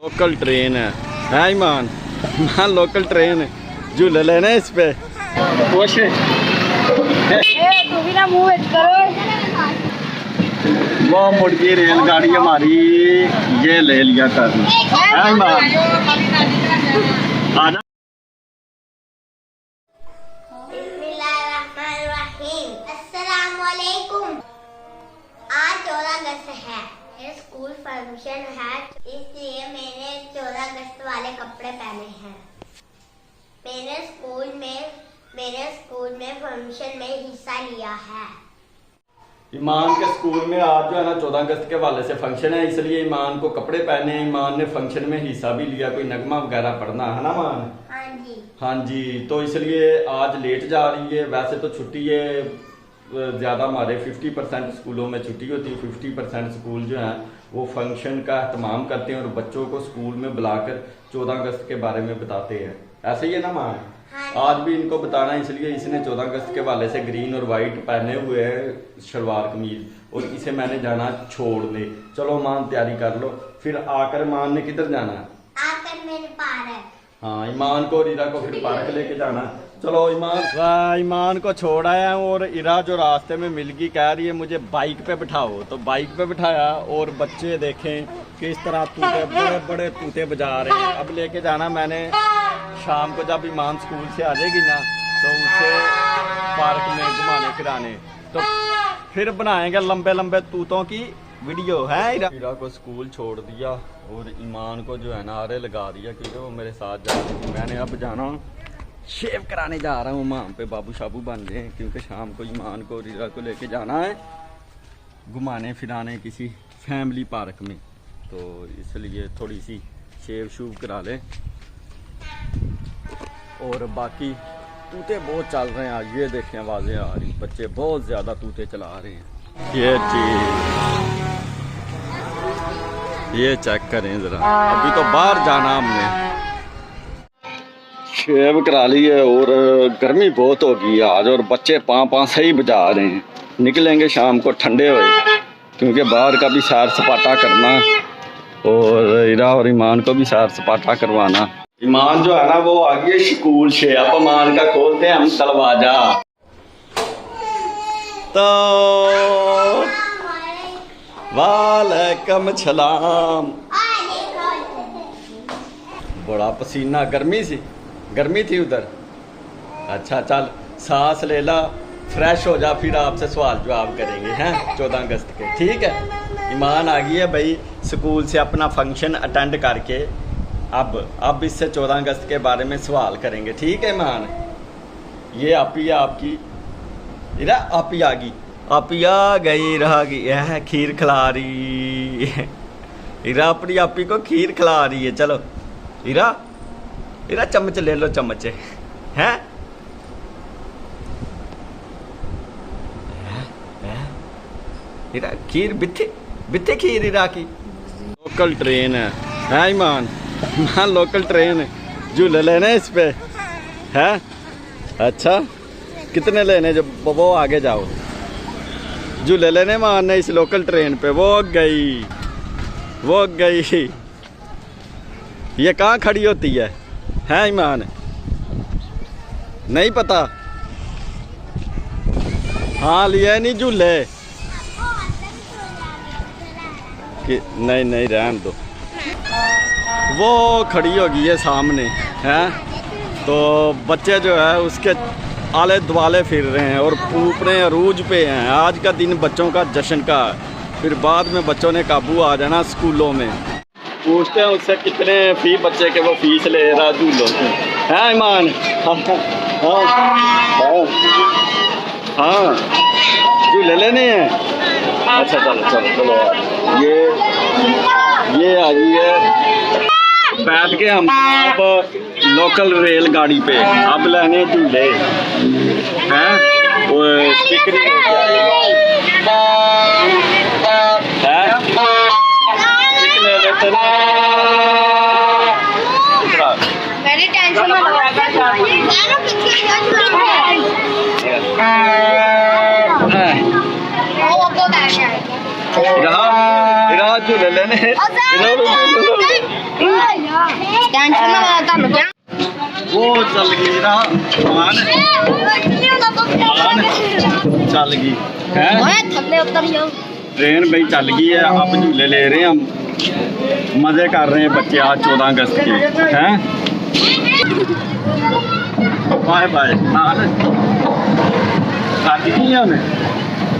Local train है ईमान। हाँ local train झूले लेना इस पे। वो मुड़ गई रेलगाड़ी हमारी, ये ले लिया कर। अस्सलामुअलैकुम। आज 14 अगस्त है, मेरे स्कूल फंक्शन है, इसलिए मैंने 14 अगस्त वाले कपड़े पहने हैं। मेरे स्कूल में फंक्शन में हिस्सा लिया है। ईमान के स्कूल में आज जो है ना 14 अगस्त के हवाले से फंक्शन है, इसलिए ईमान को कपड़े पहने। ईमान ने फंक्शन में हिस्सा भी लिया, कोई नगमा वगैरह पढ़ना है ना मान? हाँ जी। हाँ जी, तो इसलिए आज लेट जा रही है। वैसे तो छुट्टी है ज़्यादा, हमारे 50% स्कूलों में छुट्टी होती है। 50% स्कूल जो हैं वो फंक्शन का एहतमाम करते हैं और बच्चों को स्कूल में बुलाकर 14 अगस्त के बारे में बताते हैं। ऐसे ही है ना मान? हाँ। आज भी इनको बताना, इसलिए इसने 14 अगस्त के वाले से ग्रीन और वाइट पहने हुए है शलवार कमीज, और इसे मैंने जाना छोड़ने। चलो मान तैयारी कर लो। फिर आकर मान ने किधर जाना? आकर मेरे पार्क। हाँ, ईमान को और इरा को फिर पार्क लेके जाना। चलो ईमान को छोड़ आया और इरा जो रास्ते में मिल गई, कह रही है मुझे बाइक पे बिठाओ, तो बाइक पे बिठाया। और बच्चे देखें किस तरह तूते, बड़े बड़े तूते बजा रहे हैं। अब लेके जाना मैंने शाम को, जब ईमान स्कूल से आ जाएगी ना तो उसे पार्क में घुमाने फिराने, तो फिर बनाएंगे लंबे लंबे तूतों की वीडियो है। इरा को स्कूल छोड़ दिया और ईमान को जो है ना आरे लगा दिया, क्योंकि वो मेरे साथ जा रही थी। मैंने अब जाना शेव कराने जा रहा हूँ, वहाँ पे बाबू शाबू बन गए, क्योंकि शाम को ईमान को और इरा को लेके जाना है घुमाने फिराने किसी फैमिली पार्क में, तो इसलिए थोड़ी सी शेव शूव करा लें। और बाकी तूते बहुत चल रहे हैं आज, ये देखें आवाज़ें आ रही, बच्चे बहुत ज़्यादा तूते चला रहे हैं। ये चीज़ ये चेक करें ज़रा, अभी तो बाहर जाना हमने। शेव करा ली है और गर्मी बहुत होगी आज, और बच्चे पाँ सही बजा रहे हैं। निकलेंगे शाम को ठंडे हुए, क्योंकि बाहर का भी सैर सपाटा करना और इरा और ईमान को भी सैर सपाटा करवाना। ईमान जो है ना वो आगे स्कूल से, अब ईमान का खोलते हैं हम दरवाजा। तो वालेकुम सलाम। बड़ा पसीना, गर्मी थी उधर। अच्छा चल सांस ले ला, फ्रेश हो जा, फिर आपसे सवाल जवाब करेंगे हैं 14 अगस्त के, ठीक है? ईमान आ गई है भाई स्कूल से अपना फंक्शन अटेंड करके, अब इससे 14 अगस्त के बारे में सवाल करेंगे, ठीक है ईमान? ये आपी आपकी इरा, आपी आ गई, आपी आ गई, रह गई है खीर खिला रही इरा, अपनी आपी को खीर खिला रही है। चलो इरा चम्मच ले लो, चम्मच है। इरा खीर बिथे खीर इरा की। लोकल ट्रेन है ईमान। हाँ लोकल ट्रेन, झूले लेने इस पे है। अच्छा कितने लेने, जो वो आगे जाओ झूले लेने मान ने इस लोकल ट्रेन पे। वो गई। ये कहाँ खड़ी होती है ईमान? नहीं पता? हाँ लिए नहीं झूले कि नहीं रहने दो। वो खड़ी होगी है सामने हैं, तो बच्चे जो है उसके आले दुआले फिर रहे हैं और पूप रहे हैं, अरूज पे हैं। आज का दिन बच्चों का जश्न का, फिर बाद में बच्चों ने काबू आ जाना स्कूलों में। पूछते हैं उससे कितने फी बच्चे के वो फीस ले रहा झूलों की है ईमान? हाँ झूले लेने हैं। अच्छा चलो ये आ गई है। बैठ के हम अब लोकल रेलगाड़ी पे अब लेने झूले हैं। वो स्टिकर मैंने टेंशन झूले लेने चल गई ना मान चल गई है थल्ले उतर जाओ। ट्रेन भाई चल गई है। अब झूले ले रहे हैं हम, मजे कर रहे हैं बच्चे आज 14 अगस्त के हैं। बाय बाय मान शादी की है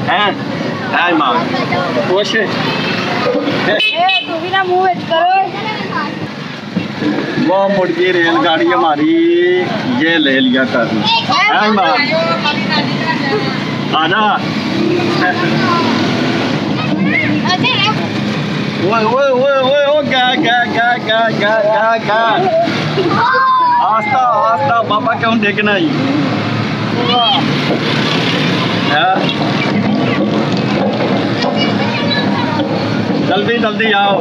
हैं है मां खुश है। तू भी ना मुंह करो। वो मुड़ गई रेलगाड़ी हमारी, ये ले लिया कर है मां आजा। ओए ओए ओए ओए ओ क्या क्या क्या क्या क्या क्या क्या आस्ता आस्ता बाबा क्यों देखना ही जल्दी जल्दी आओ।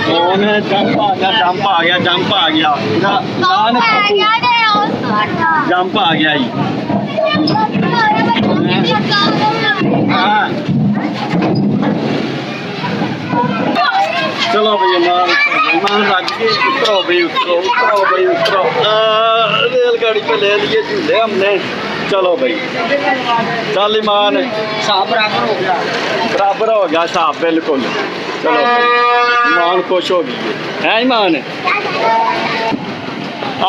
कौन है? जंप आ गया जंप आ गया जंप आ गया जंप आ गया ही। हाँ चलो भैया मान लग गए। उतरो भाई उतरो उतरो भाई उतरो। रेलगाड़ी पे ले लिए झूले हमने। चलो भाई चल ईमान साहब बराबर हो गया साहब बिल्कुल। चलो भाई ईमान खुश हो गई है ईमान।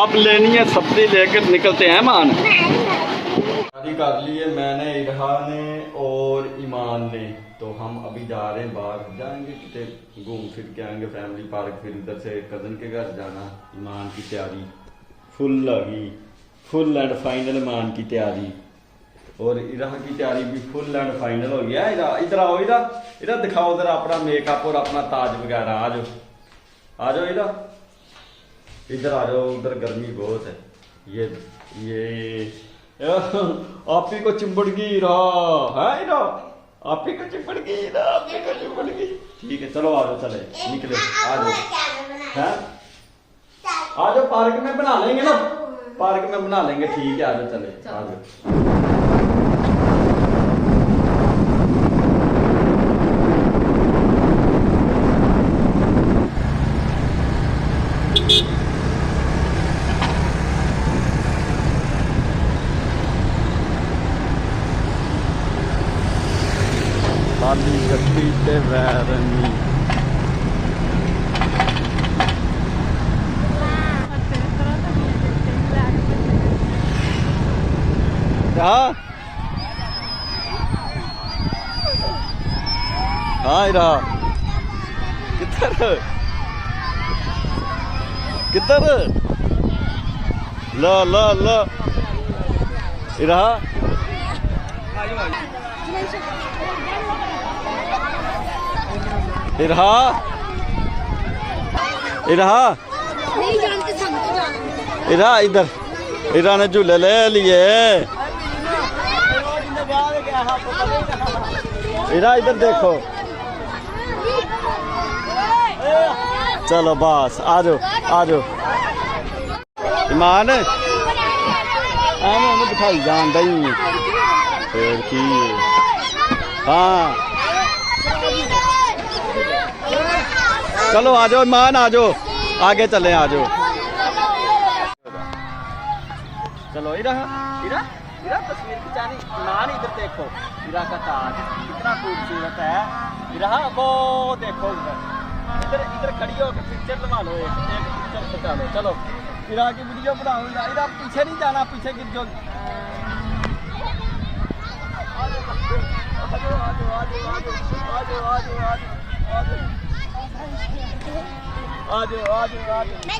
अब लेनी है सब्जी लेकर निकलते हैं ईमान। शादी कर ली है मैंने, इरहा ने और ईमान ने। तो हम अभी जा रहे हैं बाहर, जाएंगे कितने घूम फिर के आएंगे फैमिली पार्क, फिर उधर से कजन के घर जाना। ईमान की तैयारी फुल लगी, फुल एंड फाइनल ईमान की तैयारी। और इरहा की तैयारी भी फुल एंड फाइनल हो गया। इधर आओ इधर दिखाओ उधर अपना मेकअप और अपना ताज वगैरह। आ जाओ इधर आ जाओ। उधर गर्मी बहुत है। ये आप ही को चिंबड़ गई रहा है ना, आप ही को चिंबड़ गई ना, आप ही को चिंबड़ गई। ठीक है चलो आ जाओ, चले निकले आ जाओ हैं। आ जाओ पार्क में बना लेंगे ना, पार्क में बना लेंगे। ठीक है आ जाओ चले आ जाओ। खाली गड्डी ते वैरनी हाँ इरा किधर ला इरा इरा इधर इरा ने झूले ले लिए। इरा इधर देखो। चलो बस आ जाओ ईमान हमें दिखाई जान दई फिर की। हाँ चलो आ जाओ ईमान आ जाओ, आगे चले आ जाओ। चलो इरा तस्वीर खिंचानी। ईमान इधर देखो, इरा का ताज कितना खूबसूरत है। इरा वो देखो इधर खड़ी होकर पिक्चर बनवा लो, एक पिक्चर खिंचा लो। चलो इरा की वीडियो बनाओ। इरा पीछे नहीं जाना, पीछे गिर जाओ।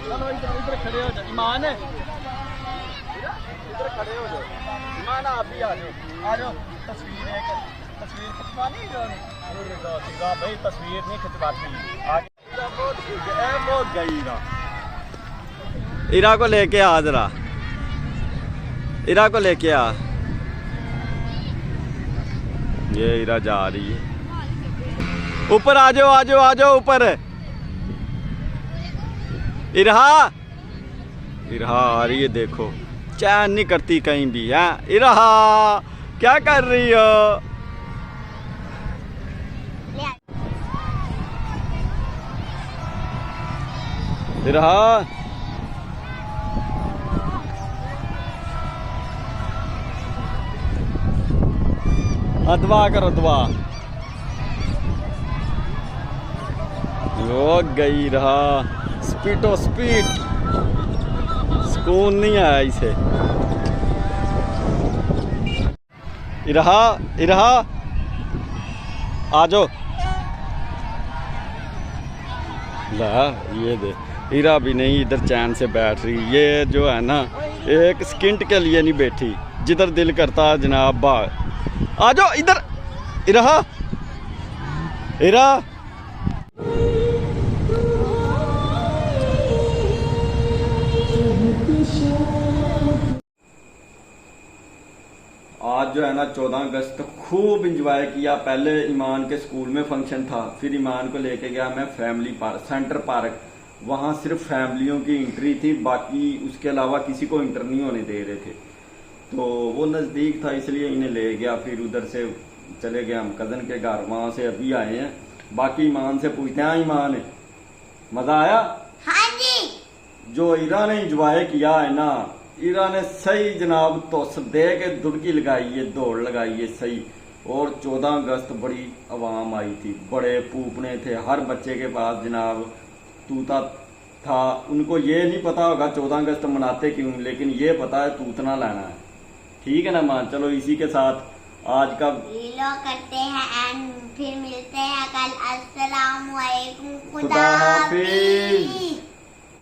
चलो इधर खड़े हो जाओ ईमान, इधर खड़े हो जाओ ईमान। आप भी आ जाओ तस्वीर खिंचवानी भाई, तस्वीर नहीं खिंचवाती। बहुत गई इरा को लेके आ जरा, इरा को लेके आ। ये इरा जा रही है ऊपर। आ जाओ ऊपर। इरा आ रही है देखो, चैन नहीं करती कहीं भी है। इरा क्या कर रही हो? रहा। हाँ दुआ करो दुआ। वो गई रहा स्पीडो स्पीड। सुकून नहीं आया इसे। इरहा इरहा आ जाओ। ला ये दे। हीरा भी नहीं इधर चैन से बैठ रही। ये जो है ना एक सेकंड के लिए नहीं बैठी, जिधर दिल करता है जनाब बाहर आ जाओ इधर। इरहा इरा आज जो है ना 14 अगस्त खूब इंजॉय किया। पहले ईमान के स्कूल में फंक्शन था, फिर ईमान को लेके गया मैं फैमिली पार्क, सेंटर पार्क। वहां सिर्फ फैमिलियों की एंट्री थी, बाकी उसके अलावा किसी को एंटर नहीं होने दे रहे थे। तो वो नजदीक था इसलिए इन्हें ले गया। फिर उधर से चले गए हम कजन के घर, वहां से अभी आए हैं। बाकी ईमान से पूछते हैं, ईमान मजा आया? हाँ जी। जो ईरा ने इंजॉय किया है ना, ईरा ने सही जनाब तो दे के दुड़की लगाई है, दौड़ लगाई है सही। और 14 अगस्त बड़ी आवाम आई थी, बड़े पूपने थे, हर बच्चे के पास जनाब तूता था। उनको ये नहीं पता होगा 14 अगस्त मनाते क्यों, लेकिन ये पता है तूतना लाना है। ठीक है ना मां? चलो इसी के साथ आज का वीडियो करते हैं एंड फिर मिलते हैं कल। अस्सलाम वालेकुम, खुदा हाफिज।